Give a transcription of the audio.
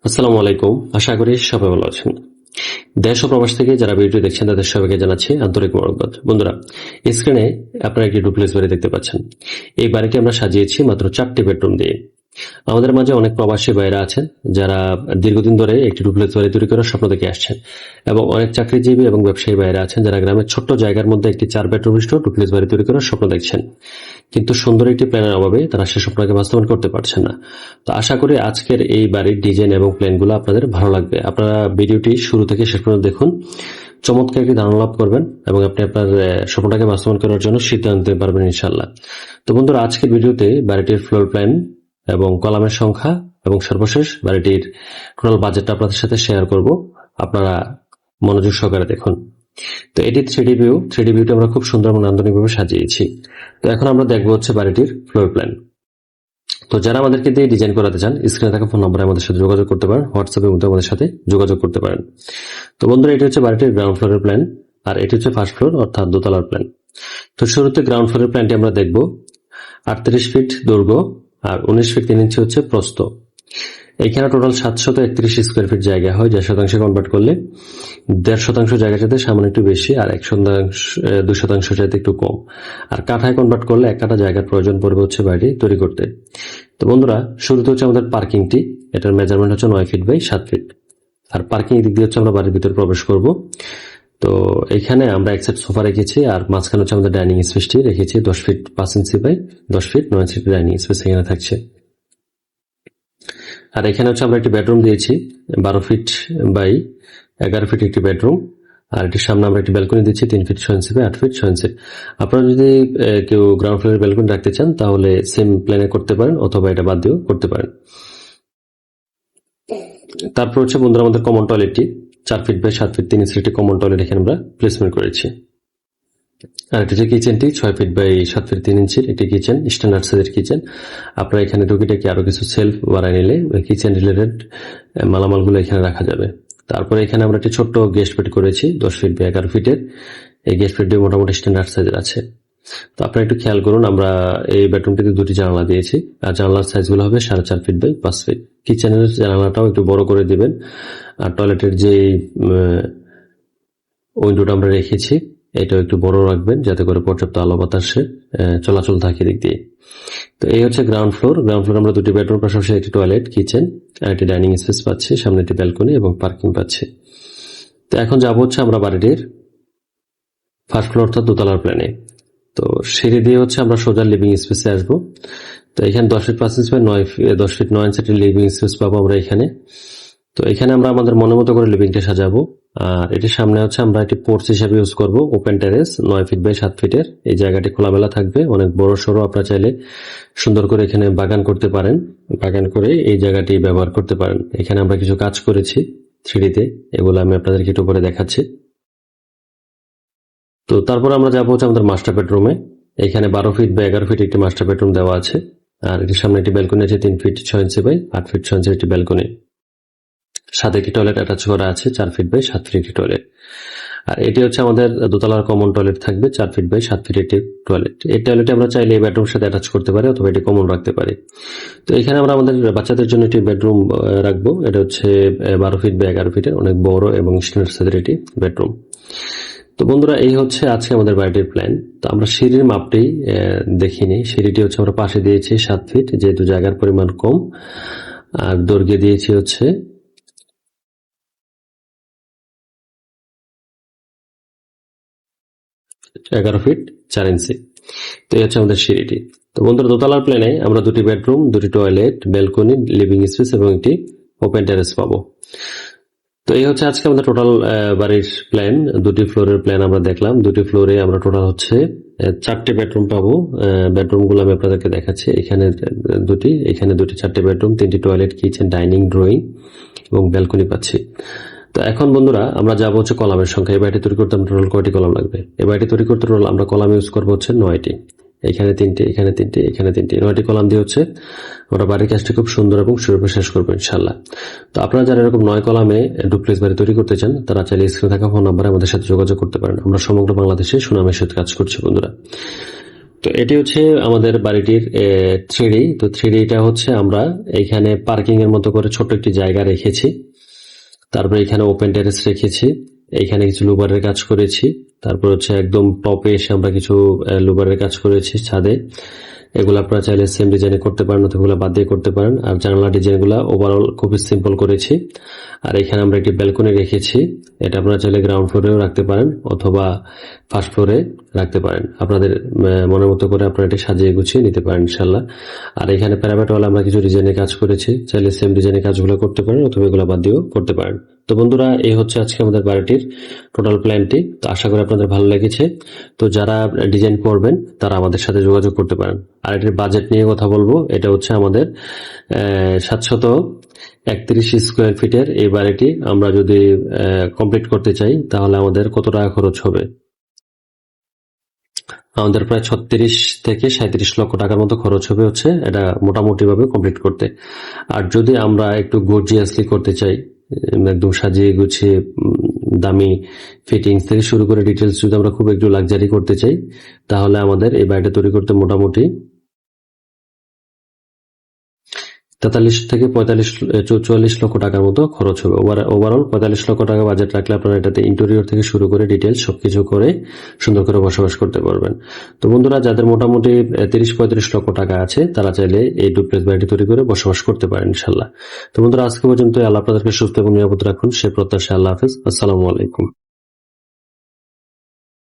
আসসালামু আলাইকুম। আশা করি সবাই ভালো আছেন। দেশ ও প্রবাস থেকে যারা ভিডিওটি দেখছেন তাদের সবাইকে জানাচ্ছি আন্তরিক মোবারকবাদ। বন্ধুরা, স্ক্রিনে আপনারা একটি ডুপ্লেক্স বাড়ি দেখতে পাচ্ছেন। এই বাড়িটি আমরা সাজিয়েছি মাত্র 4টি বেডরুম দিয়ে। আমাদের মাঝে অনেক প্রবাসী ভাইরা আছেন যারা দীর্ঘদিন ধরে একটি ডুপ্লেক্স বাড়ি তৈরি করার স্বপ্ন দেখে আসছেন, এবং অনেক চাকরিজীবী এবং ব্যবসায়ী ভাইরা আছেন যারা গ্রামের ছোট্ট জায়গার মধ্যে একটি 4 বেডরুম বিশিষ্ট ডুপ্লেক্স বাড়ি তৈরি করার স্বপ্ন দেখছেন, কিন্তু সুন্দর একটি প্ল্যানের অভাবে তারা সে স্বপ্নকে বাস্তবায়ন করতে পারছেন না। তো আশা করি আজকের এই বাড়ির ডিজাইন এবং প্ল্যানগুলো আপনাদের ভালো লাগবে। আপনারা ভিডিওটি শুরু থেকে শেষ পর্যন্ত দেখুন, চমৎকার একটি ধারণা লাভ করবেন এবং আপনি আপনার স্বপ্নটাকে বাস্তবায়ন করার জন্য সিদ্ধান্ত নিতে পারবেন ইনশাআল্লাহ। তো বন্ধুরা, আজকের ভিডিওতে বাড়িটির ফ্লোর প্ল্যান এবং কলামের সংখ্যা এবং সর্বশেষ বাড়িটির টোটাল বাজেটটা আপনাদের সাথে শেয়ার করব। আপনারা মনোযোগ সহকারে দেখুন। তো এটি 3D ভিউ। 3D ভিউটা আমরা খুব সুন্দর এবং নান্দনিকভাবে সাজিয়েছি। তো এখন আমরা দেখবো হচ্ছে বাড়িটির ফ্লোর প্ল্যান। তো যারা আমাদেরকে দিয়ে ডিজাইন করাতে চান, স্ক্রিনে থাকা ফোন নম্বরে আমাদের সাথে যোগাযোগ করতে পারেন, হোয়াটসঅ্যাপের মধ্যে আমাদের সাথে যোগাযোগ করতে পারেন। তো বন্ধুরা, এটি হচ্ছে বাড়িটির গ্রাউন্ড ফ্লোরের প্ল্যান, আর এটি হচ্ছে ফার্স্ট ফ্লোর অর্থাৎ দোতলার প্ল্যান। তো শুরুতে গ্রাউন্ড ফ্লোরের প্ল্যানটি আমরা দেখব। 38 ফিট দৈর্ঘ্য আর 19 ফিট 3 ইঞ্চি হচ্ছে প্রস্থ। এখানে টোটাল 731 স্কোয়ার ফিট জায়গা হয়, যা শতাংশে কনভার্ট করলে 1.5% জায়গা চাইতে সামান্য একটু বেশি, আর 2% চাইতে একটু কম। আর কাঠায় কনভার্ট করলে 1 কাঠা জায়গার প্রয়োজন পড়বে হচ্ছে বাড়িটি তৈরি করতে। তো বন্ধুরা, শুরুতে হচ্ছে আমাদের পার্কিংটি। এটার মেজারমেন্ট হচ্ছে 9 ফিট বাই 7 ফিট। আর পার্কিং দিক দিয়ে হচ্ছে আমরা বাড়ির ভিতরে প্রবেশ করব। তো এখানে আমরা এক সেট সোফা রেখেছি, আর মাঝখানে হচ্ছে আমাদের ডাইনিং স্পেসটি রেখেছি 10 feet 5 inch by 10 feet 9 inch dining space এখানে থাকছে। আর এখানে হচ্ছে আমরা একটি বেডরুম দিয়েছি 12 ফিট বাই 11 ফিট একটি বেডরুম। আর এটির সামনে আমরা একটি ব্যালকনি দিচ্ছি 3 ফিট 6 ইঞ্চি বাই 8 ফিট 6 ইঞ্চি। আপনারা যদি কেউ গ্রাউন্ড ফ্লোরের ব্যালকনি রাখতে চান তাহলে সেম প্ল্যানে করতে পারেন, অথবা এটা বাদ দিয়েও করতে পারেন। তারপর হচ্ছে বন্ধুরা, আমাদের কমন টয়লেটটি 4 ফিট বাই 7 ফিট 3 ইঞ্চি একটি কমন টয়লেট এখানে আমরা প্লেসমেন্ট করেছি। আর এটি হচ্ছে কিচেনটি 6 ফিট বাই 7 ফিট 3 ইঞ্চির একটি কিচেন, স্ট্যান্ডার্ড সাইজের কিচেন। আপনারা এখানে টুকিটাকি আরো কিছু সেলফ বাড়ায় নিলে কিচেন রিলেটেড মালামালগুলো এখানে রাখা যাবে। তারপরে এখানে আমরা একটি ছোট্ট গেস্ট বেড করেছি 10 ফিট বাই 11 ফিটের। এই গেস্ট বেডটি মোটামুটি স্ট্যান্ডার্ড সাইজের আছে। তো আপনারা একটু খেয়াল করুন, আমরা এই বেডরুমটিতে 2টি জানালা দিয়েছি, আর জানালার সাইজগুলো হবে 4.5 ফিট বাই 5 ফিট। কিচেনের জানালাটাও একটু বড় করে দিবেন। আর টয়লেটের যে উইন্ডোটা আমরা রেখেছি এটাও একটু বড় রাখবেন, যাতে করে পর্যাপ্ত আলো বাতাসে চলাচল থাকে দিক দিয়ে। তো এই হচ্ছে গ্রাউন্ড ফ্লোর। গ্রাউন্ড ফ্লোর আমরা 2টি বেডরুম, পাশাপাশি একটি টয়লেট, কিচেন আর একটি ডাইনিং স্পেস পাচ্ছি, সামনে একটি ব্যালকনি এবং পার্কিং পাচ্ছি। তো এখন যাবো হচ্ছে আমরা বাড়িটির ফার্স্ট ফ্লোর অর্থাৎ দোতলার প্ল্যানে। তো সিঁড়ি দিয়ে হচ্ছে আমরা সোজা লিভিং স্পেসে আসবো। তো এখানে 10 feet 5 inch by 10 feet 9 inch living space পাবো আমরা এখানে। তো এখানে আমরা আমাদের মনের মতো করে লিভিংটা সাজাবো। আর এটির সামনে হচ্ছে আমরা একটি পোর্চ হিসাবে ইউজ করব, ওপেন টেরেস 9 ফিট বাই 7 ফিটের। এই জায়গাটি খোলামেলা থাকবে, অনেক বড় সড়ো। আপনারা চাইলে সুন্দর করে এখানে বাগান করতে পারেন, বাগান করে এই জায়গাটি ব্যবহার করতে পারেন। এখানে আমরা কিছু কাজ করেছি 3D-তে, এগুলো আমি আপনাদেরকে একটু পরে দেখাচ্ছি। তো তারপর আমরা যাবো হচ্ছে আমাদের মাস্টার বেডরুমে। এখানে 12 ফিট বাই 11 ফিট একটি মাস্টার বেডরুম দেওয়া আছে। আর এটির সামনে একটি ব্যালকনি আছে 3 ফিট 6 ইঞ্চি বাই 8 ফিট 6 ইঞ্চির একটি ব্যালকনি। সাথে একটি টয়লেট অ্যাটাচ করা আছে 4 ফিট বাই 7 ফিট একটি টয়লেট। আর এটি হচ্ছে আমাদের দোতলার কমন টয়লেট থাকবে 4 ফিট বাই 7 ফিট একটি টয়লেট। এই টয়লেটে আমরা চাইলে এই বেডরুমের সাথে অ্যাটাচ করতে পারি, অথবা এটি কমন রাখতে পারি। তো এখানে আমরা আমাদের বাচ্চাদের জন্য একটি বেডরুম রাখবো। এটা হচ্ছে 12 ফিট বাই 11 ফিটের অনেক বড় এবং স্ট্যান্ডার্ড সাইজের একটি বেডরুম। তো বন্ধুরা, এই হচ্ছে আজকে আমাদের বাড়িটির প্ল্যান। তো আমরা সিঁড়ির মাপটি দেখিনি। সিঁড়িটি হচ্ছে আমরা পাশে দিয়েছি 7 ফিট, যেহেতু জায়গার পরিমাণ কম। আর দৈর্ঘ্যে দিয়েছি হচ্ছে 11 ফিট 4 ইঞ্চি। তো এই হচ্ছে আমাদের সিঁড়িটি। তো বন্ধুরা, দোতলার প্ল্যানে আমরা 2টি বেডরুম, 2টি টয়লেট, ব্যালকনি, লিভিং স্পেস এবং একটি ওপেন টেরেস পাবো। তো এই হচ্ছে আজকে আমাদের টোটাল বাড়ির প্ল্যান। 2টি ফ্লোরের প্ল্যান আমরা দেখলাম। 2টি ফ্লোরে আমরা টোটাল হচ্ছে 4টে বেডরুম পাবো। বেডরুমগুলো আমি আপনাদেরকে দেখাচ্ছি। এখানে 2টি, এখানে 2টি, 4টে বেডরুম, 3টি টয়লেট, কিচেন, ডাইনিং, ড্রয়িং এবং ব্যালকনি পাচ্ছি। তো এখন বন্ধুরা, আমরা যাবো হচ্ছে কলামের সংখ্যা। এই বাড়িটি তৈরি করতে আমরা টোটাল কয়টি কলাম লাগবে? এই বাড়িটি তৈরি করতে টোটাল আমরা কলাম ইউজ করবো হচ্ছে 9টি। এখানে 3টি, এখানে 3টি, এখানে 3টি, 9টি কলাম দিয়ে হচ্ছে আমরা বাড়ির কাজটি খুব সুন্দর এবং সুরূপে শেষ করবো ইনশাল্লাহ। তো আপনারা যারা এরকম 9 কলামে ডুপ্লেক্স বাড়ি তৈরি করতে চান, তারা চাইলে স্ক্রিনে থাকা ফোন নাম্বারে আমাদের সাথে যোগাযোগ করতে পারেন। আমরা সমগ্র বাংলাদেশে সুনামের সাথে কাজ করছি বন্ধুরা। তো এটি হচ্ছে আমাদের বাড়িটির 3D। তো 3Dটা হচ্ছে আমরা এখানে পার্কিং এর মতো করে ছোট্ট একটি জায়গা রেখেছি, তারপরে এখানে ওপেন টেরেস রেখেছি, এখানে কিছু লুবারের কাজ করেছি, তারপর হচ্ছে একদম টপে এসে আমরা কিছু লুবারের কাজ করেছি ছাদে। এগুলো আপনারা চাইলে সেম ডিজাইনে করতে পারেন অথবা এগুলো বাদ দিয়ে করতে পারেন। আর জানালা ডিজাইনগুলো ওভারঅল খুবই সিম্পল করেছি। আর এখানে আমরা একটি ব্যালকনি রেখেছি, এটা আপনারা চাইলে গ্রাউন্ড ফ্লোরেও রাখতে পারেন অথবা ফার্স্ট ফ্লোরে রাখতে পারেন, আপনাদের মনের মতো করে আপনারা এটি সাজিয়ে গুছিয়ে নিতে পারেন ইনশাল্লাহ। আর এখানে প্যারাপেটওয়ালা আমরা কিছু ডিজাইনের কাজ করেছি, চাইলে সেম ডিজাইনের কাজগুলো করতে পারেন অথবা এগুলো বাদ দিয়েও করতে পারেন। তো বন্ধুরা, এই হচ্ছে আজকে আমাদের বাড়িটির টোটাল প্ল্যানটি। তো আশা করি আপনাদের ভালো লেগেছে। তো যারা ডিজাইন করবেন তারা আমাদের সাথে যোগাযোগ করতে পারেন। আর এটির বাজেট নিয়ে কথা বলবো, এটা হচ্ছে আমাদের 731 স্কোয়ার ফিটের এই বাড়িটি আমরা যদি কমপ্লিট করতে চাই তাহলে আমাদের কত টাকা খরচ হবে। আমাদের প্রায় 36 থেকে 37 লক্ষ টাকার মতো খরচ হবে হচ্ছে এটা মোটামুটি ভাবে কমপ্লিট করতে। আর যদি আমরা একটু গর্জিয়াসলি করতে চাই, একদম সাজিয়ে গুছিয়ে দামি ফিটিংস থেকে শুরু করে ডিটেলস যদি আমরা খুব একটু লাক্সারি করতে চাই, তাহলে আমাদের এই বাড়িটা তৈরি করতে মোটামুটি 43 থেকে 44 লক্ষ টাকার মতো খরচ হবে। ওভারঅল 45 লক্ষ টাকা বাজেট রাখলে আপনারা এটাতে ইন্টেরিয়র থেকে শুরু করে ডিটেলস সবকিছু করে সুন্দর করে বসবাস করতে পারবেন। তো বন্ধুরা, যাদের মোটামুটি 30-35 লক্ষ টাকা আছে তারা চাইলে এই ডুপ্লেক্স বাড়িটি তৈরি করে বসবাস করতে পারেন ইনশাল্লাহ। তো বন্ধুরা, আজকে পর্যন্ত আল্লাহ আপনাদেরকে সুস্থ এবং নিরাপদ রাখুন সে প্রত্যাশা। আল্লাহ হাফেজ। আসসালামু আলাইকুম।